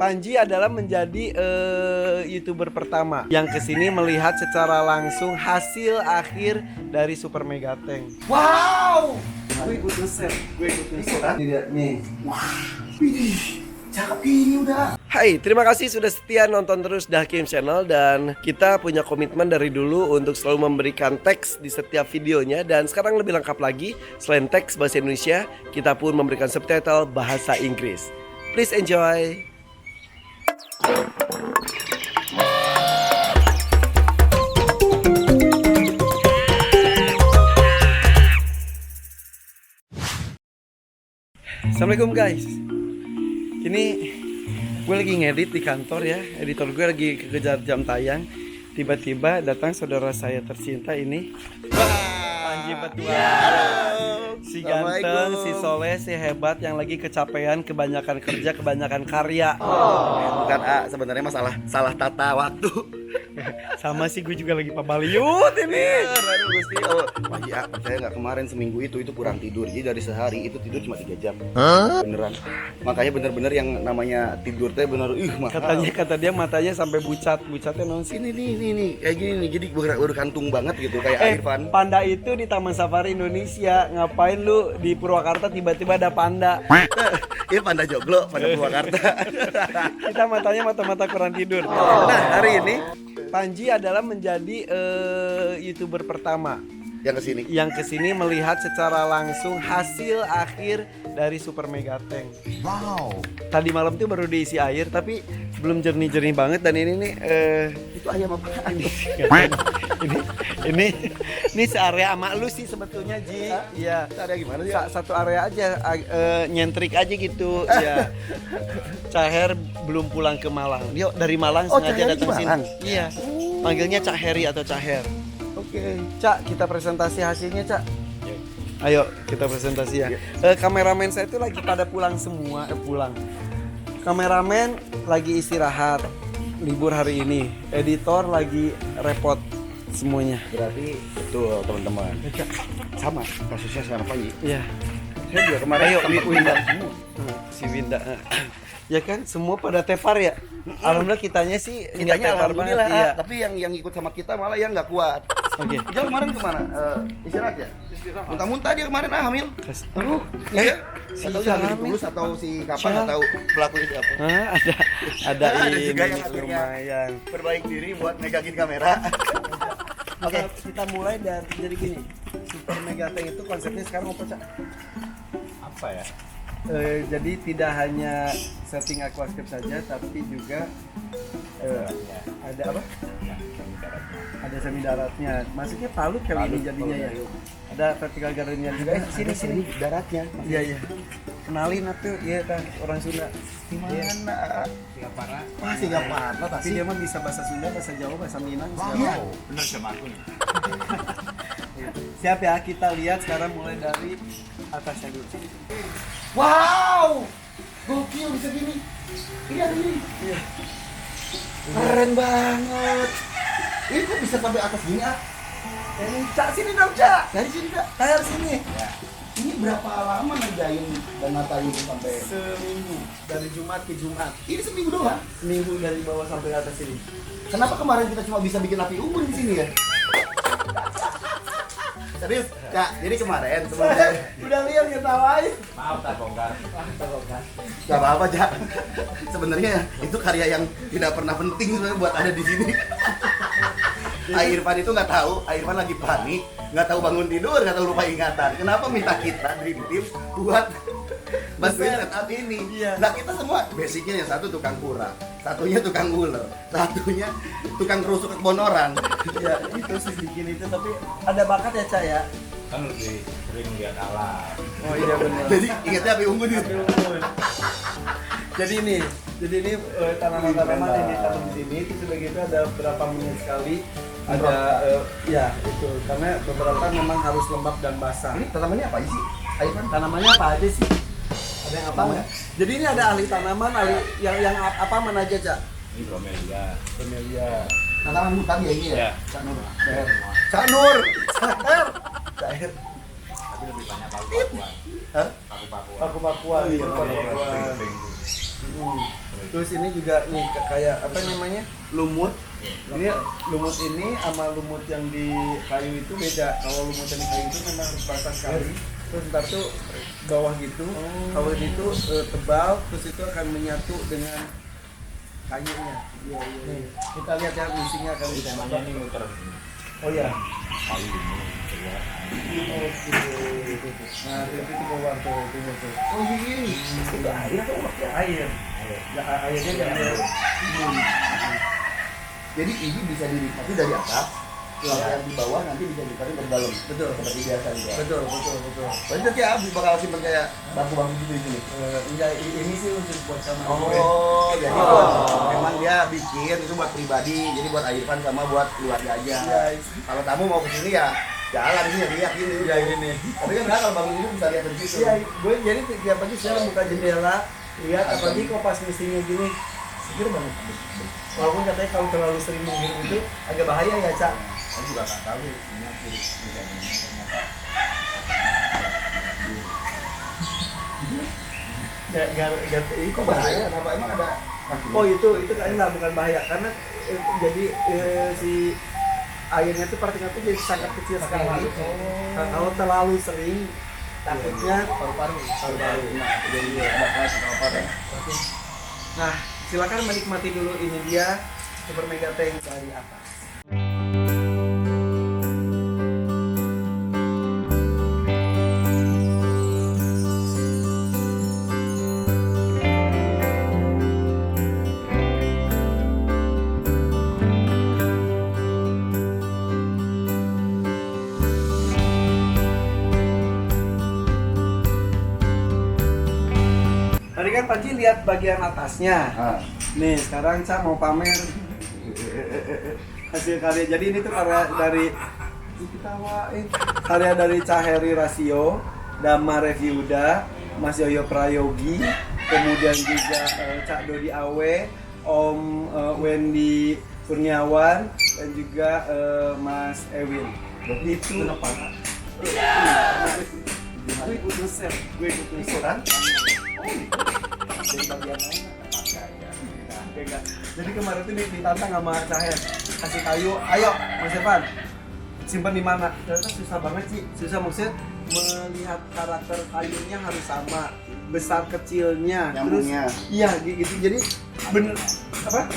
Panji adalah menjadi YouTuber pertama yang kesini melihat secara langsung hasil akhir dari Super Mega Tank. Wow, Gue ikut nge-share. Nih. Widih, cakep ini udah. Hai, terima kasih sudah setia nonton terus Dahkim Channel. Dan kita punya komitmen dari dulu untuk selalu memberikan teks di setiap videonya. Dan sekarang lebih lengkap lagi, selain teks bahasa Indonesia, kita pun memberikan subtitle bahasa Inggris. Please enjoy. Assalamualaikum guys. Ini gue lagi ngedit di kantor ya. Editor gue lagi kejar jam tayang. Tiba-tiba datang saudara saya tercinta ini, Panji Betua. Si ganteng, si soleh, si hebat yang lagi kecapean, kebanyakan kerja, kebanyakan karya. Bukan sebenarnya masalah salah tata waktu. Sama sih, gue juga lagi pabaliut ini. Aduh Gusti, Panji percaya nggak kemarin seminggu itu kurang tidur. Jadi dari sehari itu tidur cuma 3 jam. Beneran. Makanya bener-bener yang namanya tidur teh bener mahal. Kata dia matanya sampai bucatnya non sih. Ini kayak gini nih. Jadi berkantung banget gitu kayak Irfan. Panda itu di Taman Safari Indonesia. Ngapain lu di Purwakarta tiba-tiba ada panda? Ini panda joglo, panda Purwakarta. Kita matanya mata-mata kurang tidur. Nah, hari ini Panji adalah menjadi YouTuber pertama yang kesini melihat secara langsung hasil akhir dari Super Mega Tank. Wow. Tadi malam tuh baru diisi air tapi belum jernih-jernih banget. Dan ini nih Itu ayam apa? ini searea sama lu sih sebetulnya, Ji. Iya. Area gimana sih? Satu area aja, nyentrik aja gitu. Ya. Caher belum pulang ke Malang. Dia dari Malang sengaja datang sini. Iya. Panggilnya Cak Heri atau Caher. Oke. Cak, kita presentasi hasilnya, Cak. Ayo, kita presentasi ya. Kameramen saya itu lagi pada pulang semua, pulang. Kameramen lagi istirahat, libur hari ini. Editor lagi repot semuanya. Berarti betul teman-teman. Sama kasusnya sama Panji. Iya. Saya juga kemarin Winda. Si Winda. Ya kan, semua pada tepar ya. Alhamdulillah kitanya sih nggak tepar banget. Iya. Tapi yang ikut sama kita malah yang nggak kuat. Oke. Dia kemarin kemana? Istirahat ya? Muntah-muntah dia kemarin hamil. Aduh, Ya, si atau hamil. hamil tulus atau si kapan Siapa? atau pelakunya siapa? ada Ada ini juga yang akhirnya lumayan. berbaik diri buat megangin kamera. Oke, kita mulai dari jadi gini. Super Mega Tank itu konsepnya sekarang apa, Cak? Apa ya? Jadi tidak hanya setting aquascape saja, tapi juga ada apa? Ada semi daratnya. Maksudnya palut kali ini jadinya ya. Ada vertical gardennya juga. Sini daratnya. Iya iya. Kenalin atuh, iya kan orang Sunda. Di mana? Singapura. Wah, Singapura Tapi dia mah bisa bahasa Sunda, bahasa Jawa, bahasa Minang. Iya. Bener sama aku nih. Siap ya, kita lihat sekarang mulai dari atasnya dulu. Wow, gokil bisa gini. Iya ini. Iya. Keren banget. Ini kok bisa sampai atas gini ah? Cak sini dong Cak. Dari sini Cak. Kayak sini. Ya. Ini berapa lama ngerjain dan ngatain itu sampai? Seminggu dari Jumat ke Jumat. Ini seminggu doang. Seminggu dari bawah sampai atas ini. Kenapa kemarin kita cuma bisa bikin api unggun di sini ya? Serius, Cak. Jadi kemarin sebenarnya Udah lihat ngetawain. Maaf tak bongkar. gak apa-apa Cak. Sebenarnya itu karya yang tidak pernah penting sebenarnya buat ada di sini. Irfan itu nggak tahu, Irfan lagi panik, nggak tahu bangun tidur, nggak tahu lupa ingatan. Kenapa minta kita Dream Team buat bantuin setup ini? Iya. Nah kita semua basicnya yang satu tukang kura, satunya tukang ular, satunya tukang kerusuk kebonoran. Ya itu sih bikin itu, tapi ada bakat ya, Cak ya. Kan lebih sering lihat alam. Oh iya benar. Jadi ingatnya api unggun itu. Jadi ini tanaman-tanaman yang ditanam di sini itu sudah gitu ada berapa menit sekali ada ya itu karena beberapa memang harus lembab dan basah. Ini tanamannya apa sih? Irfan? Tanamannya apa aja sih? Ada yang apa? Tahu nggak? Jadi ini ada ahli tanaman, ahli yang apa mana aja, Cak? Ini bromelia. Camellia. Tanaman hutan ya ini ya? Ya. Cak Nur. Cak Nur. Tapi lebih banyak paku-pakuan. Hah? Paku-pakuan. Paku-pakuan. Oh, iya, paku-pakuan. Pink. Terus ini juga nih kayak apa namanya? Lumut. Ini lumut ini sama lumut yang di kayu itu beda. Kalau lumut yang di kayu itu memang harus basah sekali. Terus ntar tuh bawah gitu. Kalau itu tebal, terus itu akan menyatu dengan kayunya. Iya. Kita lihat ya musiknya akan Temanya ini muter. Oh ya. Kayu ini keluar. Oke. Nah, itu keluar tuh. Oh gini. Itu air atau pakai air? Ya, airnya jangan. Jadi ini bisa dinikmati dari atas, kalau yang di bawah nanti bisa ditarik ke dalam. Betul. Seperti biasa gitu. Betul. Berarti kayak Abi bakal simpen kayak bangku-bangku gitu di sini. Enggak, ini sih untuk buat sama Oh, jadi memang dia bikin itu buat pribadi, jadi buat Irfan sama buat keluarga aja. Iya. Kalau tamu mau kesini ya jalan sini lihat gini. Ya ini. Tapi kan kalau bangun ini bisa lihat dari situ. Iya, gue jadi tiap pagi saya buka jendela, lihat apalagi kok pas mesinnya gini, seger banget. Walaupun katanya kalau terlalu sering menghirup itu agak bahaya ya, Cak. Saya juga nggak tahu ini ternyata. Ini Kok bahaya? Kenapa emang ada? Oh itu kayaknya bukan bahaya karena jadi si airnya itu partikelnya itu jadi sangat kecil sekali. Nah, kalau terlalu sering takutnya paru-paru. Jadi bakal paru-paru. Nah, silakan menikmati dulu ini dia Super Mega Tank dari atas. Tadi kan Panji lihat bagian atasnya. Nih, sekarang Ca mau pamer hasil karya. Jadi ini tuh karya dari karya dari Caheri Rasio, Dama Reviuda, Mas Yoyo Prayogi, kemudian juga Cak Dodi Awe, Om Wendy Kurniawan, dan juga Mas Ewin. Itu gue ikut nge-share, kan? Jadi bagian enggak. Jadi kemarin tuh ditantang sama Caher, kasih kayu, ayo Mas Evan, simpan di mana? Ternyata susah banget sih, susah maksudnya melihat karakter kayunya harus sama, besar kecilnya, Nyambungnya. terus iya gitu. Jadi bener apa?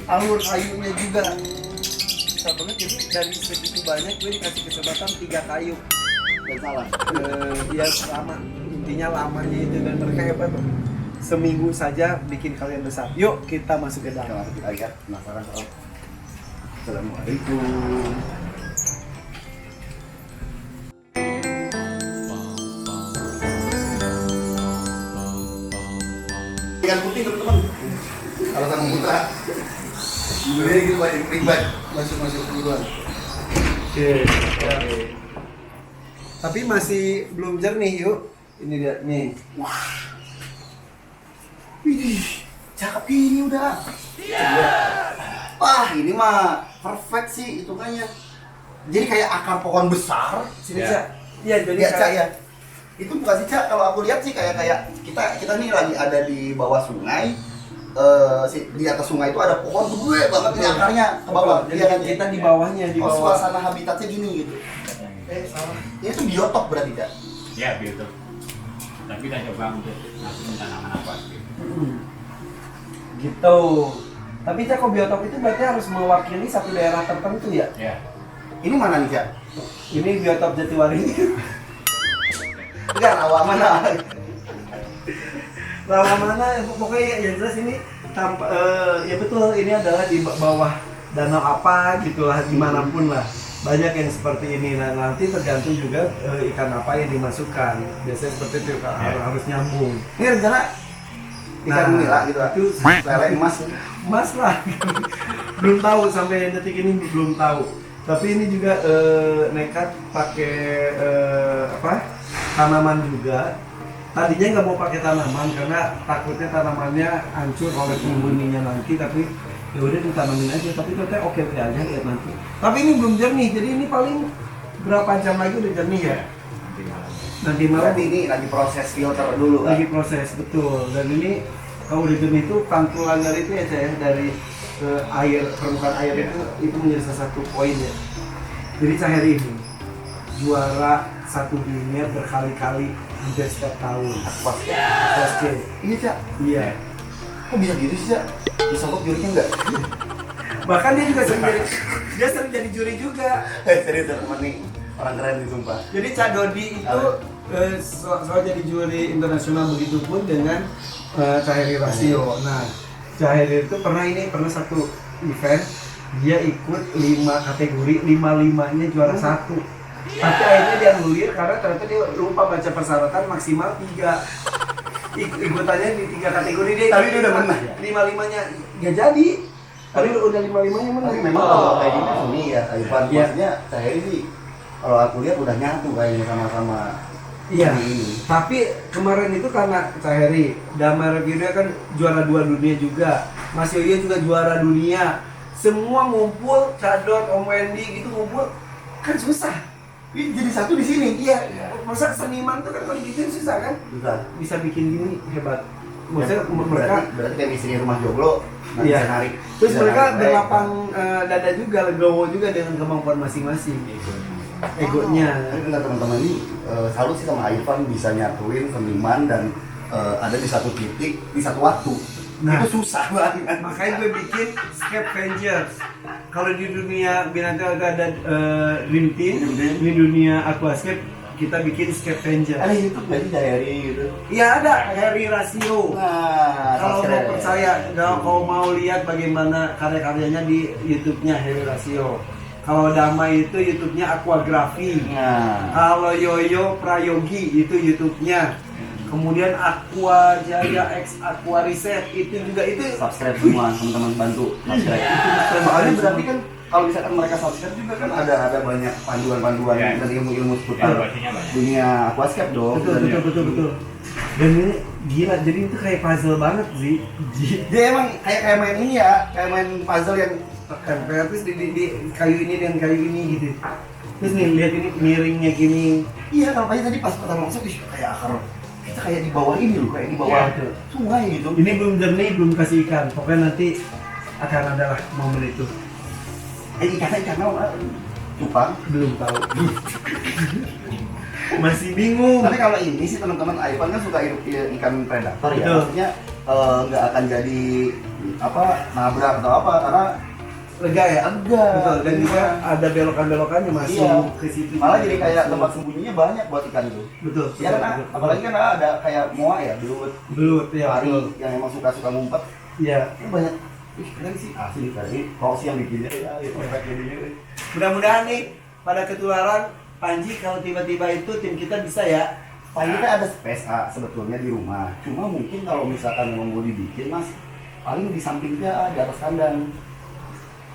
Alur kayunya juga susah banget. Jadi dari segitu banyak gue dikasih kesempatan 3 kayu. Dan salah. Ya lama, intinya lamanya itu, dan mereka hebat. Seminggu saja bikin kalian besar. Yuk kita masuk ke dalam. Kita lihat penasaran kalau. Assalamualaikum. Ikan putih teman-teman. Kalau sama putra. Ini gitu banyak ribet. Masuk duluan. Oke. Tapi masih belum jernih, yuk. Ini dia nih. Wih, cakep ini udah. Wah, ini mah perfect sih hitungannya. Jadi kayak akar pohon besar. Sini, Ya. Cak. Iya, jadi Ya, Cak ya. Itu bukan sih, Cak. Kalau aku lihat sih kayak kita nih lagi ada di bawah sungai. Di atas sungai itu ada pohon gede banget nih akarnya ke bawah. Jadi Iya kan? kita di bawahnya, di Oh, bawah. suasana habitatnya gini gitu. Salah. Ini tuh biotop berarti, Cak. Ya gitu. Tapi kita coba untuk langsung tanaman apa gitu. Gitu. Tapi Cak, kok biotop itu berarti harus mewakili satu daerah tertentu ya? Ya. Ini mana nih, Cak? Ini biotop Jatiwaringin. Enggak, rawa mana? Rawa mana? Pokoknya yang jelas ini ya betul, ini adalah di bawah danau apa gitulah, dimanapun lah. Banyak yang seperti ini. Nah, nanti tergantung juga ikan apa yang dimasukkan. Biasanya seperti itu, harus nyambung. Ini rencana ikan nila gitu. Itu Lele emas. Mas lah. Belum tahu sampai detik ini, belum tahu. Tapi ini juga nekat pakai tanaman juga. Tadinya nggak mau pakai tanaman karena takutnya tanamannya hancur oleh penghuninya nanti, tapi ya udah ditanamin aja. Tapi katanya oke aja, lihat nanti. Tapi ini belum jernih, jadi ini paling berapa jam lagi udah jernih ya? Nanti malam Berarti ini lagi proses filter dulu kan? lagi proses, betul. Dan ini Kalau di Zoom itu pantulan dari itu ya saya dari air, permukaan air itu menjadi salah satu poin ya. Jadi Caheri ini juara satu dunia berkali-kali hampir setiap tahun. Basket. Iya, Cak. Iya. Kok bisa gitu sih, Cak? Disogok jurinya enggak? Bahkan dia juga sering jadi juri juga. Serius, teman nih. Orang keren nih, sumpah. Jadi Cak Dodi itu soal jadi juri internasional, begitu pun dengan Caheri Rasio. Nah, Caheri itu pernah satu event dia ikut 5 kategori, 5-5-nya juara 1. Tapi akhirnya dia anulir karena ternyata dia lupa baca persyaratan maksimal 3. Ikutannya di 3 kategori dia. Tapi dia udah menang. 5-5-nya nggak jadi. Tapi udah 5-5-nya menang. Tapi memang kalau kayak gini seni ya, Ivan. Iya. Maksudnya saya ini kalau aku lihat udah nyatu kayaknya sama-sama. Iya. Ini. Tapi kemarin itu karena Caheri, Damar Video kan juara 2 dunia juga. Mas Yoyo juga juara dunia. Semua ngumpul, Cadot, Om Wendy gitu ngumpul kan susah. Ini jadi satu di sini. Iya, masa seniman tuh kan kalau bikin susah kan? Susah. Bisa bikin gini hebat. Maksudnya Ya, mereka berarti kayak istri rumah joglo. Nanti iya. bisa narik. Terus bisa mereka narik. berlapang dada juga, legowo juga dengan kemampuan masing-masing. Egonya. Tapi enggak teman-teman ini salut sih sama Ivan bisa nyatuin seniman dan ada di satu titik di satu waktu. Nah. Itu susah banget. Makanya gue bikin Scavengers. Kalau di dunia binatang ada Dream Team, di dunia Aquascape kita bikin Scavengers. Ada YouTube nggak sih Diary gitu? Iya ada, Harry Rasio. Nah, Kalau mau subscribe. percaya, kalau mau lihat bagaimana karya-karyanya di YouTube-nya Harry Rasio. Kalau Damai itu YouTube-nya Aquagrafi. Nah, Kalau Yoyo Prayogi itu YouTube-nya. Kemudian Aqua Jaya X Aqua Reset itu juga itu. subscribe semua teman-teman bantu subscribe. Soalnya berarti kan kalau misalkan mereka subscribe juga kan ada banyak panduan-panduan Ya. dan ilmu-ilmu seputar Edukasinya banyak. dunia aquascape dong. Betul. Dan ini gila, jadi itu kayak puzzle banget sih. Dia emang kayak main ini ya, kayak main puzzle yang Tempel terus di kayu ini dengan kayu ini gitu. Terus nih lihat ini miringnya gini. iya kalau kayak tadi pas pertama masuk ih, kayak akar kita kayak di bawah ini loh, kayak di bawah Iya. sungai gitu. Ini belum jernih, belum kasih ikan. Pokoknya nanti akan adalah momen itu. Ikan apa? Cupang. Belum tahu. Masih bingung. Tapi kalau ini sih teman-teman Ivan kan suka ikan predator ya. Betul. Maksudnya nggak akan jadi apa nabrak atau apa karena Lega ya? enggak. Betul. Dan juga ada belokan-belokannya masuk Iya. ke situ. Malah jadi kayak Masuk. tempat sembunyinya banyak buat ikan itu. Betul. Ya kan, apalagi kan ada kayak moa ya, belut, belut ya. pari Betul. yang emang suka ngumpet. Iya. Itu banyak. Ih, keren sih asli tadi. Kau sih yang bikinnya ya, itu efek jadinya. Mudah-mudahan nih pada ketularan Panji kalau tiba-tiba itu tim kita bisa ya. Paling kita ada space sebetulnya di rumah. Cuma mungkin kalau misalkan mau dibikin mas, paling di sampingnya di atas kandang.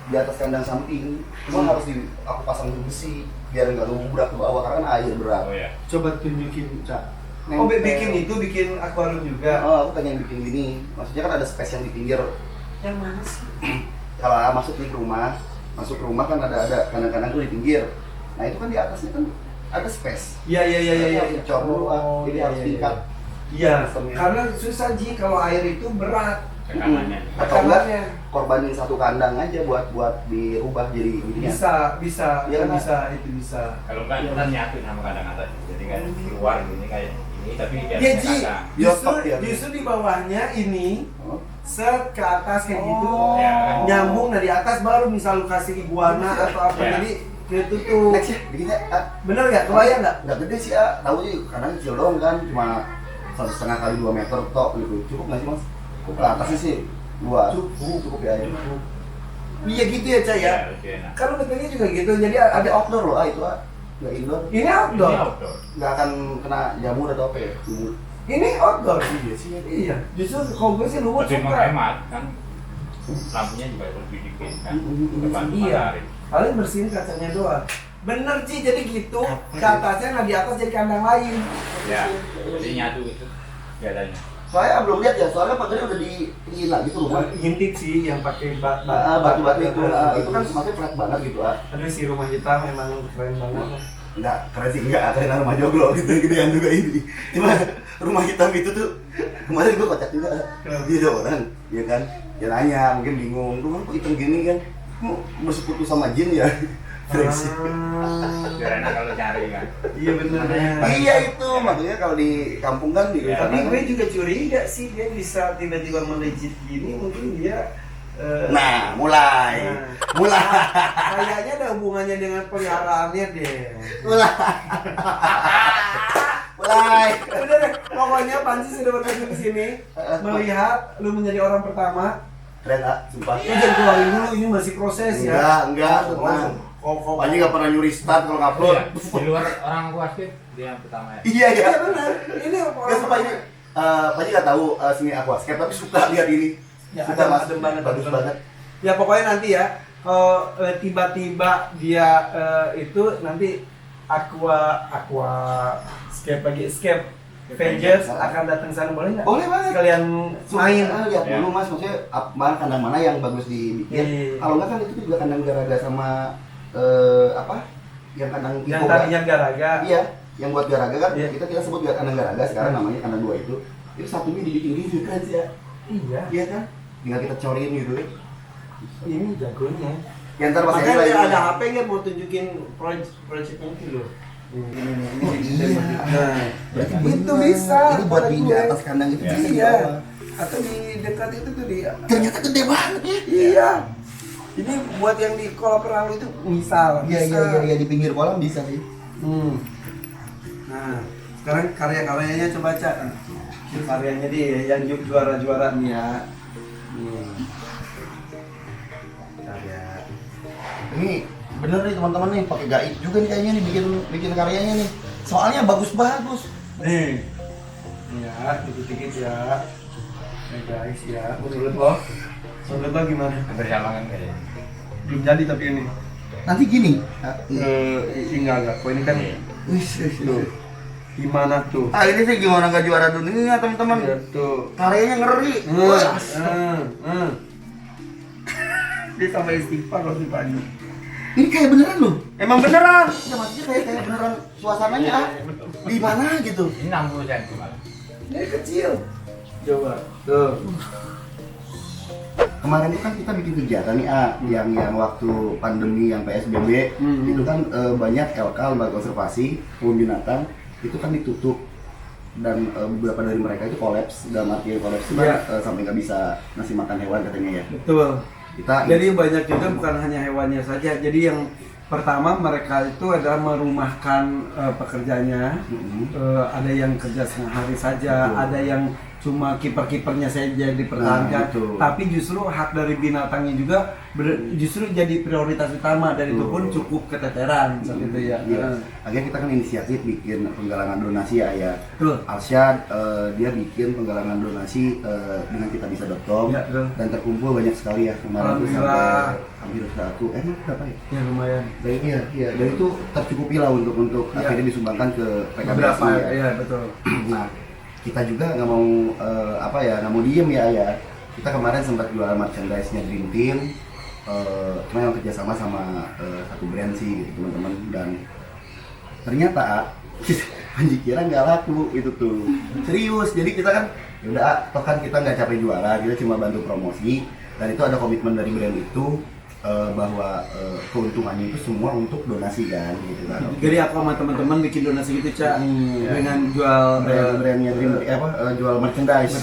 Di atas kandang samping. Cuma harus aku pasang besi biar nggak lubrak ke bawah karena kan air berat. Oh ya. Coba tunjukin, Cak. Nempel. Oh, bikin akuarium juga. Oh, aku pengen bikin gini. Maksudnya kan ada space yang di pinggir. Yang mana sih? Kalau masuk nih ke rumah, masuk ke rumah kan ada kandang-kandang tuh di pinggir. Nah itu kan di atasnya kan ada space. Iya. Dicor dulu, jadi harus tingkat. Iya, Sistemnya. karena susah Ji kalau air itu berat. Tekanannya. Atau enggak Tekanannya. korbanin satu kandang aja buat dirubah jadi ini ya. Bisa, Iya, kan? itu bisa. Kalau enggak kita nyatu sama kadang atas. Jadi kan keluar gini kayak ini tapi Ya biar Ji, kagak. justru di bawahnya ini Oh. set ke atas kayak gitu, Ya, kan? nyambung dari atas baru misal lu kasih iguana atau apa Ya. jadi gitu tuh. Next ya, bikinnya Bener nggak? Kebayang nggak? nggak gede sih tahu sih kadang kecil doang kan cuma 1,5 kali 2 meter tok gitu. Cukup nggak sih mas? Cukup ke atasnya sih 2. Cukup ya. Iya gitu ya Cah ya. Ya, lebih enak. Kalau bentuknya juga gitu, jadi Ada ada outdoor loh itu nggak indoor. ini outdoor. Ini outdoor. Nggak akan kena jamur atau apa ya? Ini outdoor. Iya sih. Iya, justru kalau gue sih luwes Lebih suka. menghemat kan. Lampunya juga lebih dikit kan. Depan Iya. matahari. Paling bersihin kacanya doang. Bener Ci, jadi gitu. Ke atasnya, nah di atas jadi kandang lain. Ya. Jadi nyatu itu biadanya. Soalnya belum lihat ya, soalnya pagarnya udah diingin lagi tuh rumah. Ngintip sih yang pakai Batu-batu itu, itu kan maksudnya flat banget gitu Aduh si rumah hitam memang keren banget. Enggak, keren sih enggak, karena rumah joglo gitu, gedean juga ini. Cuma rumah hitam itu tuh kemarin gue kocak juga. Dia ada orang, ya kan? Dia nanya, mungkin bingung, lu kan kok hitam gini kan? Mau bersekutu sama jin ya? Biar enak kalau cari kan. Iya benar. Iya itu, makanya kalau di kampung kan di Ya, Tapi gue juga curiga sih dia bisa tiba-tiba melejit gini, mungkin dia Nah, mulai. kayaknya ada hubungannya dengan peliharaannya deh. Mulai. Udah deh, pokoknya Panji sudah berkunjung ke sini melihat lu menjadi orang pertama. Keren ah, sumpah. Lu jangan keluarin dulu, ini masih proses ya. Enggak, tenang. Panji nggak pernah nyuri start kalau ngupload. Iya, di luar orang tua sih dia yang pertama ya. Iya. Iya benar. Ini Gak orang sumpah ini. Panji nggak tahu seni aquascape tapi suka lihat ini. Ya, Suka mas, adem banget, bagus adem banget. Ya pokoknya nanti ya, kalau tiba-tiba dia itu nanti aquascape lagi escape Avengers akan datang sana, boleh nggak? Boleh banget. Sekalian main. Lihat Ya. dulu mas, maksudnya mana kandang mana yang bagus dibikin. Iya. Kalau nggak kan itu juga kandang garaga sama apa? Yang kandang Yang Iko, tadinya garaga. Iya, yang buat garaga kan Iya. kita sebut kandang garaga sekarang namanya kandang dua itu. Itu satunya dibikin gini kan sih ya. Iya. Iya kan? Tinggal kita corin gitu ya. Ini jagonya. Ya ntar pas Makanya lagi ada HP nggak mau tunjukin project itu loh. Nah, Berarti itu bisa. Ini buat di gue. atas kandang itu bisa di Iya. bawah. Atau di dekat itu tuh di. Ternyata gede banget ya. Iya. Ini buat yang di kolam renang itu misal. bisa. Iya di pinggir kolam bisa sih. Nah, sekarang karya-karyanya coba Cak. Karyanya dia yang juara-juara nih ya. Karya. Ini bener nih teman-teman nih pakai gaib juga nih kayaknya nih bikin karyanya nih. Soalnya bagus-bagus. Nih. Ya, dikit-dikit ya. Nih guys ya, menurut lo gimana? Hampir sama kan kayaknya. Belum jadi tapi ini. Nanti gini. Enggak. Kok ini kan tuh. Gimana tuh? Ah ini sih gimana nggak juara dunia teman-teman. Ya, tuh. Karyanya ngeri. Wah. Dia sampai istighfar loh si Panji. Ini kayak beneran loh. Emang beneran? Ya maksudnya kayak beneran suasananya ah. Di mana gitu. Ini 60 cm malah. Ini kecil. Coba. Tuh. Kemarin itu kan kita bikin kegiatan nih yang waktu pandemi yang PSBB itu kan banyak LK lembaga konservasi kebun binatang itu kan ditutup dan beberapa dari mereka itu kolaps dalam arti kolaps itu kan sampai nggak bisa ngasih makan hewan katanya ya. Betul. Jadi Kita banyak juga bukan hanya hewannya saja. Jadi yang pertama mereka itu adalah merumahkan pekerjanya. Ada yang kerja setengah hari saja, Betul. ada yang cuma kiper-kipernya saja dipertahankan. betul. Tapi justru hak dari binatangnya juga justru jadi prioritas utama dan itu pun cukup keteteran seperti itu ya. Iya. Akhirnya kita kan inisiatif bikin penggalangan donasi ya. Betul. Alsyad dia bikin penggalangan donasi dengan kitabisa.com Ya, betul. dan terkumpul banyak sekali ya kemarin tuh sampai Alhamdulillah. hampir 100 berapa ya? Ya lumayan. Dan itu tercukupi lah untuk Ya. akhirnya disumbangkan ke PKBSI Beberapa ya. ya betul. Nah, kita juga nggak mau nggak mau diem ya. Kita kemarin sempat jual merchandise-nya Dream Team, cuma yang kerjasama sama satu brand sih gitu teman-teman, dan ternyata Panji kira nggak laku itu tuh, serius. Jadi kita kan yaudah toh kan kita nggak capek juara, kita cuma bantu promosi, dan itu ada komitmen dari brand itu bahwa keuntungannya itu semua untuk donasi kan gitu kan. Jadi aku sama teman-teman bikin donasi gitu Cak dengan jual Brand-brandnya Dream jual merchandise.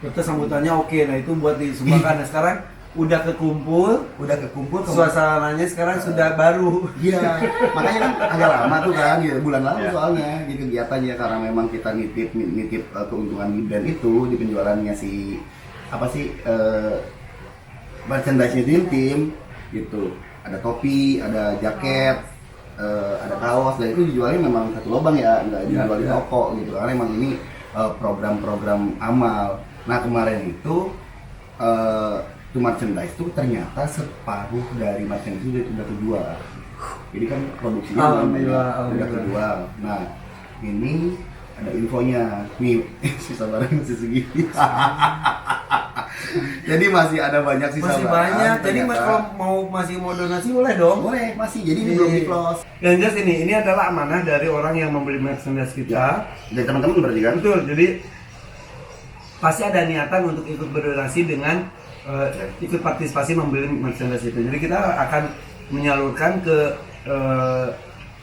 Itu sambutannya oke, nah itu buat disumbangkan. Nah sekarang udah kekumpul suasananya sekarang sudah baru. Iya, makanya kan agak lama tuh kan, gitu, bulan lalu soalnya di kegiatannya karena memang kita nitip keuntungan di brand itu di penjualannya si merchandise-nya Dream Team gitu. Ada topi, ada jaket, ada kaos, dan itu dijualnya memang satu lubang ya, nggak dijual di toko gitu. Karena memang ini program-program amal. Nah kemarin itu merchandise itu ternyata separuh dari merchandise itu udah kejual. Jadi kan produksinya Alhamdulillah. udah kejual. Nah ini ada infonya nih, sisa barang masih segini. Jadi masih ada banyak sisa Masih barang, banyak. Jadi ternyata. kalau masih mau donasi boleh dong. Boleh, masih. Jadi ini belum di close. Yang jelas ini adalah amanah dari orang yang membeli merchandise kita. Dari teman-teman berarti kan? Betul. Jadi pasti ada niatan untuk ikut berdonasi dengan ikut partisipasi membeli merchandise itu. Jadi kita akan menyalurkan ke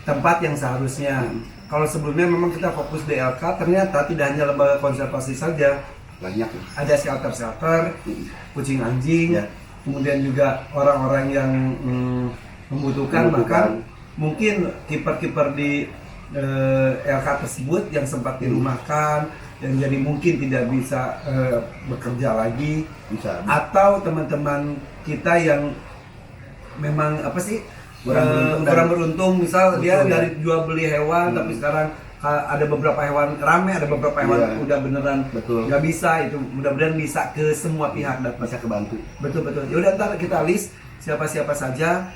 tempat yang seharusnya. Kalau sebelumnya memang kita fokus di LK, ternyata tidak hanya lembaga konservasi saja. Banyak. Ada shelter-shelter, kucing anjing, Ya. kemudian juga orang-orang yang membutuhkan, bahkan mungkin kiper-kiper di LK tersebut yang sempat dirumahkan, yang jadi mungkin tidak bisa bekerja lagi, Bisa. atau teman-teman kita yang memang apa sih Kurang beruntung misal dia Betul, ya. dari jual beli hewan tapi sekarang ada beberapa hewan rame, ada beberapa hewan Iya. udah beneran Betul. nggak bisa, itu mudah-mudahan bisa ke semua pihak dapat. Bisa kebantu. Betul. Yaudah, ntar kita list siapa-siapa saja,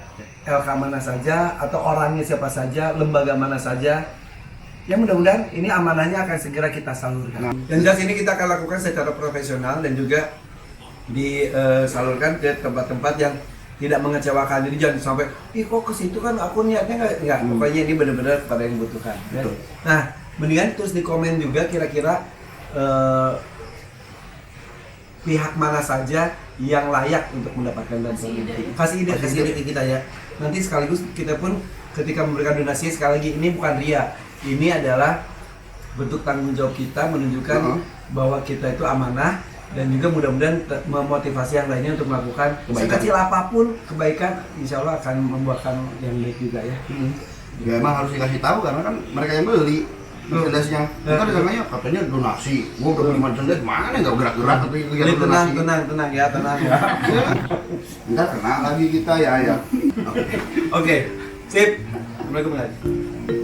LK mana saja, atau orangnya siapa saja, lembaga mana saja. Ya mudah-mudahan ini amanahnya akan segera kita salurkan. Dan jelas ini kita akan lakukan secara profesional dan juga disalurkan ke tempat-tempat yang tidak mengecewakan. Jadi jangan sampai, ih kok ke situ kan aku niatnya nggak. Pokoknya ini benar-benar kepada yang membutuhkan. Ya. Betul. Nah, mendingan terus di komen juga kira-kira pihak mana saja yang layak untuk mendapatkan bantuan ini. Kasih ide ke kita ya. Nanti sekaligus kita pun ketika memberikan donasi, sekali lagi ini bukan ria. Ini adalah bentuk tanggung jawab kita menunjukkan bahwa kita itu amanah, dan juga mudah-mudahan memotivasi yang lainnya untuk melakukan Kebaikan. sekecil apapun kebaikan, insya Allah akan membuahkan yang baik juga ya. Ya emang harus dikasih tahu karena kan mereka yang beli merchandise-nya. Kita dengarnya katanya donasi. Gua udah beli merchandise mana nggak gerak-gerak tapi lihat Jadi donasi. tenang ya. Ntar kena lagi kita ya. Oke, sip. Assalamualaikum.